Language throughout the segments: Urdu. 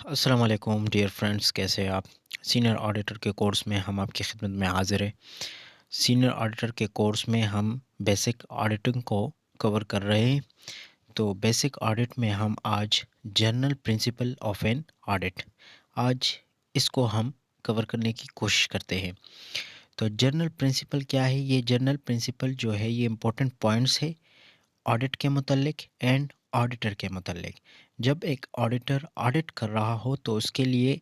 السلام علیکم ڈیئر فرینڈس، کیسے ہیں آپ؟ سینئر آڈیٹر کے کورس میں ہم آپ کی خدمت میں حاضر ہیں۔ سینئر آڈیٹر کے کورس میں ہم بیسک آڈیٹنگ کو کور کر رہے ہیں۔ تو بیسک آڈٹ میں ہم آج general principle of N audit, آج اس کو ہم کور کرنے کی کوشش کرتے ہیں۔ تو جنرل پرنسپل کیا ہے؟ یہ جنرل پرنسپل جو ہے یہ امپورٹنٹ پوائنٹس ہے آڈٹ کے متعلق اینڈ آڈیٹر کے متعلق۔ جب ایک آڈیٹر آڈٹ کر رہا ہو تو اس کے لیے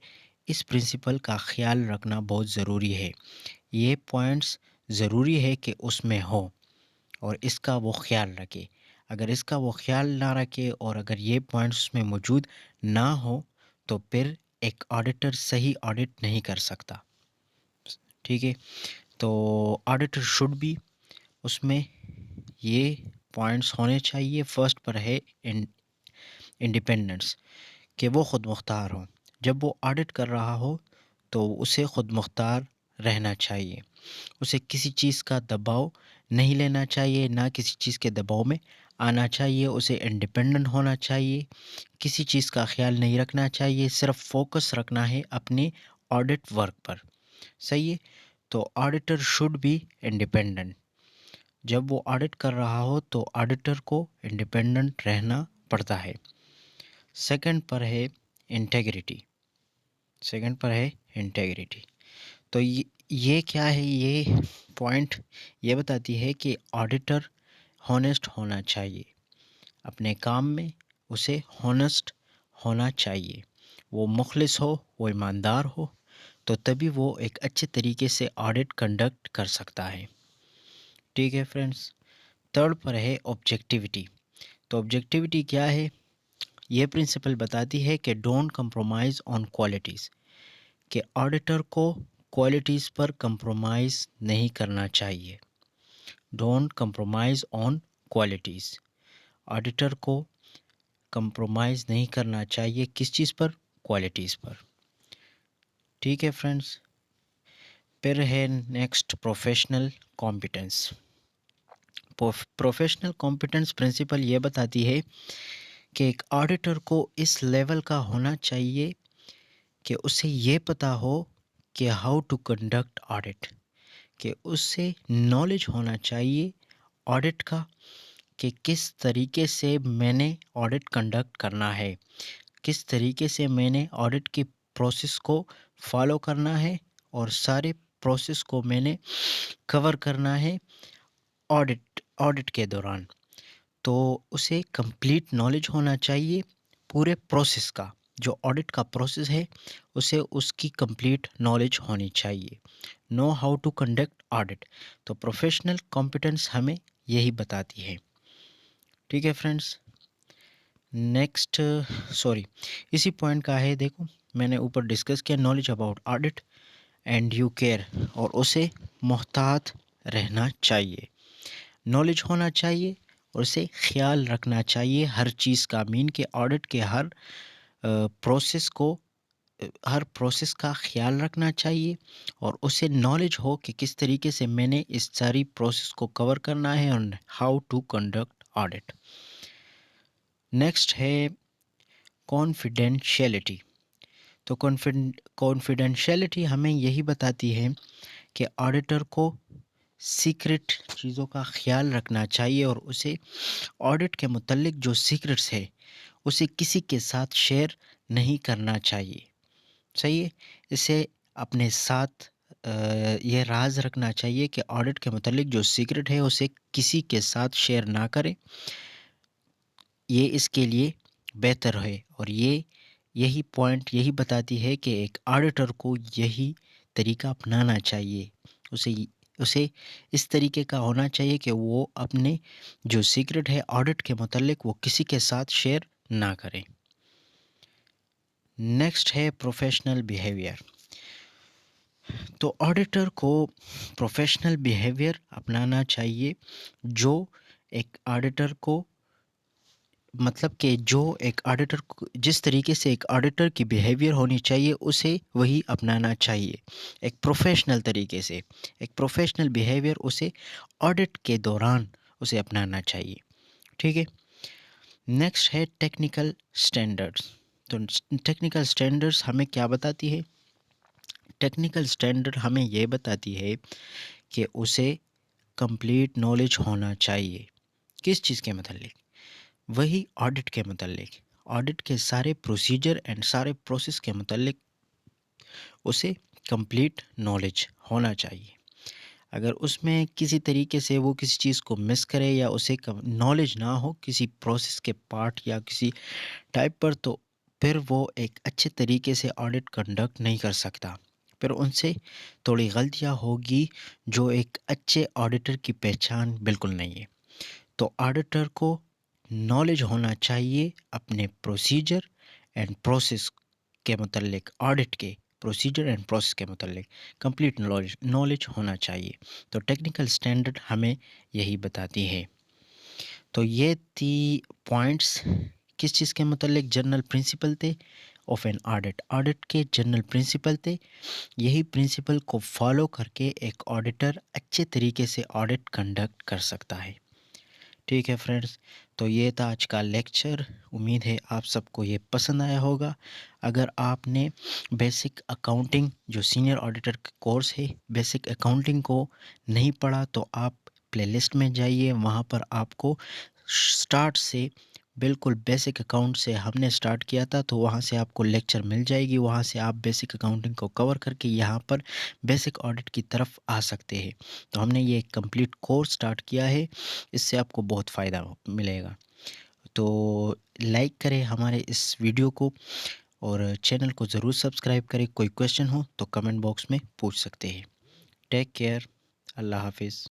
اس پرنسپل کا خیال رکھنا بہت ضروری ہے۔ یہ پوائنٹس ضروری ہے کہ اس میں ہو اور اس کا وہ خیال رکھے۔ اگر اس کا وہ خیال نہ رکھے اور اگر یہ پوائنٹس میں موجود نہ ہو تو پھر ایک آڈیٹر صحیح آڈٹ نہیں کر سکتا۔ ٹھیک ہے، تو آڈیٹر شوڈ بھی اس میں یہ پوائنٹس ہونے چاہیے۔ فرسٹ پر ہے انڈیپینڈنس، کہ وہ خود مختار ہو۔ جب وہ آڈٹ کر رہا ہو تو اسے خود مختار رہنا چاہیے، اسے کسی چیز کا دباؤ نہیں لینا چاہیے، نہ کسی چیز کے دباؤ میں آنا چاہیے۔ اسے انڈیپینڈنٹ ہونا چاہیے، کسی چیز کا خیال نہیں رکھنا چاہیے، صرف فوکس رکھنا ہے اپنے آڈٹ ورک پر۔ صحیح ہے، تو آڈیٹر شوڈ بی انڈیپینڈنٹ۔ جب وہ آڈٹ کر رہا ہو تو آڈیٹر کو انڈیپینڈنٹ رہنا پڑتا ہے۔ سیکنڈ پر ہے انٹیگریٹی۔ تو یہ کیا ہے؟ یہ پوائنٹ یہ بتاتی ہے کہ آڈیٹر ہونیسٹ ہونا چاہیے اپنے کام میں، اسے ہونیسٹ ہونا چاہیے۔ وہ مخلص ہو، وہ ایماندار ہو، تو تبھی وہ ایک اچھے طریقے سے آڈٹ کنڈکٹ کر سکتا ہے۔ ٹھیک ہے فرینڈس، تھرڈ پر ہے آبجیکٹیوٹی۔ تو آبجیکٹیوٹی کیا ہے؟ یہ پرنسپل بتاتی ہے کہ ڈونٹ کمپرومائز آن کوالٹیز، کہ آڈیٹر کو کوالٹیز پر کمپرومائز نہیں کرنا چاہیے۔ Don't compromise on qualities, auditor کو کمپرومائز نہیں کرنا چاہیے، کس چیز پر؟ کوالٹیز پر۔ ٹھیک ہے فرینڈس، پھر ہے next professional competence. Professional competence principle یہ بتاتی ہے کہ ایک آڈیٹر کو اس لیول کا ہونا چاہیے کہ اسے یہ پتہ ہو کہ ہاؤ ٹو کنڈکٹ آڈٹ، کہ اس سے نالج ہونا چاہیے آڈٹ کا، کہ کس طریقے سے میں نے آڈٹ کنڈکٹ کرنا ہے، کس طریقے سے میں نے آڈٹ کی پروسیس کو فالو کرنا ہے اور سارے پروسیس کو میں نے کور کرنا ہے آڈٹ کے دوران۔ تو اسے کمپلیٹ نالج ہونا چاہیے پورے پروسیس کا، جو آڈٹ کا پروسیس ہے اسے اس کی کمپلیٹ نالج ہونی چاہیے۔ Know how to conduct audit, تو پروفیشنل کمپیٹنس ہمیں یہی بتاتی ہے۔ ٹھیک ہے فرینڈس، نیکسٹ اسی پوائنٹ کا ہے، دیکھو میں نے اوپر ڈسکس کیا knowledge about audit and you care, اور اسے محتاط رہنا چاہیے، نالج ہونا چاہیے اور اسے خیال رکھنا چاہیے ہر چیز کا، مین کہ آڈٹ کے ہر پروسیس کا خیال رکھنا چاہیے اور اسے نالج ہو کہ کس طریقے سے میں نے اس ساری پروسیس کو کور کرنا ہے اور how to conduct audit. Next ہے کانفیڈینشیلٹی۔ تو کانفیڈینشیلٹی ہمیں یہی بتاتی ہے کہ آڈیٹر کو سیکرٹ چیزوں کا خیال رکھنا چاہیے اور اسے آڈٹ کے متعلق جو سیکرٹس ہے اسے کسی کے ساتھ شیئر نہیں کرنا چاہیے۔ صحیح ہے، اسے اپنے ساتھ یہ راز رکھنا چاہیے کہ آڈٹ کے متعلق جو سیکرٹ ہے اسے کسی کے ساتھ شیئر نہ کرے، یہ اس کے لیے بہتر ہے۔ اور یہی پوائنٹ یہی بتاتی ہے کہ ایک آڈیٹر کو یہی طریقہ اپنانا چاہیے، اسے اس طریقے کا ہونا چاہیے کہ وہ اپنے جو سیکرٹ ہے آڈٹ کے متعلق وہ کسی کے ساتھ شیئر نہ کرے۔ نیکسٹ ہے پروفیشنل بیہیویئر۔ تو آڈیٹر کو پروفیشنل بیہیویئر اپنانا چاہیے، جو ایک آڈیٹر کو جس طریقے سے ایک آڈیٹر کی بیہیویئر ہونی چاہیے اسے وہی اپنانا چاہیے، ایک پروفیشنل طریقے سے، ایک پروفیشنل بیہیویئر اسے آڈٹ کے دوران اسے اپنانا چاہیے۔ ٹھیک ہے، نیکسٹ ہے ٹیکنیکل سٹینڈرڈز۔ تو ٹیکنیکل اسٹینڈرڈس ہمیں کیا بتاتی ہے؟ ٹیکنیکل اسٹینڈرڈ ہمیں یہ بتاتی ہے کہ اسے کمپلیٹ نالج ہونا چاہیے. کس چیز کے متعلق؟ وہی آڈٹ کے متعلق. آڈٹ کے سارے پروسیجر اینڈ سارے پروسیس کے متعلق اسے کمپلیٹ نالج ہونا چاہیے. اگر اس میں کسی طریقے سے وہ کسی چیز کو مس کرے یا اسے نالج نہ ہو کسی پروسیس کے پارٹ یا کسی ٹائپ پر، تو پھر وہ ایک اچھے طریقے سے آڈٹ کنڈکٹ نہیں کر سکتا. پھر ان سے تھوڑی غلطیاں ہوگی جو ایک اچھے آڈیٹر کی پہچان بالکل نہیں ہے. تو آڈیٹر کو نالج ہونا چاہیے اپنے پروسیجر اینڈ پروسیس کے متعلق. آڈٹ کے پروسیجر اینڈ پروسیس کے متعلق کمپلیٹ نالج ہونا چاہیے. تو ٹیکنیکل اسٹینڈرڈ ہمیں یہی بتاتی ہے. تو یہ تھی پوائنٹس کس چیز کے متعلق؟ جنرل پرنسپل تھے آف این آڈٹ. آڈٹ کے جنرل پرنسپل تھے. یہی پرنسپل کو فالو کر کے ایک آڈیٹر اچھے طریقے سے آڈٹ کنڈکٹ کر سکتا ہے. ٹھیک ہے فرینڈس، تو یہ تھا آج کا لیکچر. امید ہے آپ سب کو یہ پسند آیا ہوگا. اگر آپ نے بیسک اکاؤنٹنگ جو سینئر آڈیٹر کا کورس ہے بیسک اکاؤنٹنگ کو نہیں پڑھا تو آپ پلے لسٹ میں جائیے، وہاں پر آپ کو سٹارٹ سے بالکل بیسک اکاؤنٹ سے ہم نے سٹارٹ کیا تھا، تو وہاں سے آپ کو لیکچر مل جائے گی. وہاں سے آپ بیسک اکاؤنٹنگ کو کور کر کے یہاں پر بیسک آڈٹ کی طرف آ سکتے ہیں. تو ہم نے یہ کمپلیٹ کورس سٹارٹ کیا ہے، اس سے آپ کو بہت فائدہ ملے گا. تو لائک کریں ہمارے اس ویڈیو کو اور چینل کو ضرور سبسکرائب کریں. کوئی کویشچن ہو تو کمنٹ باکس میں پوچھ سکتے ہیں. Take care. اللہ حافظ.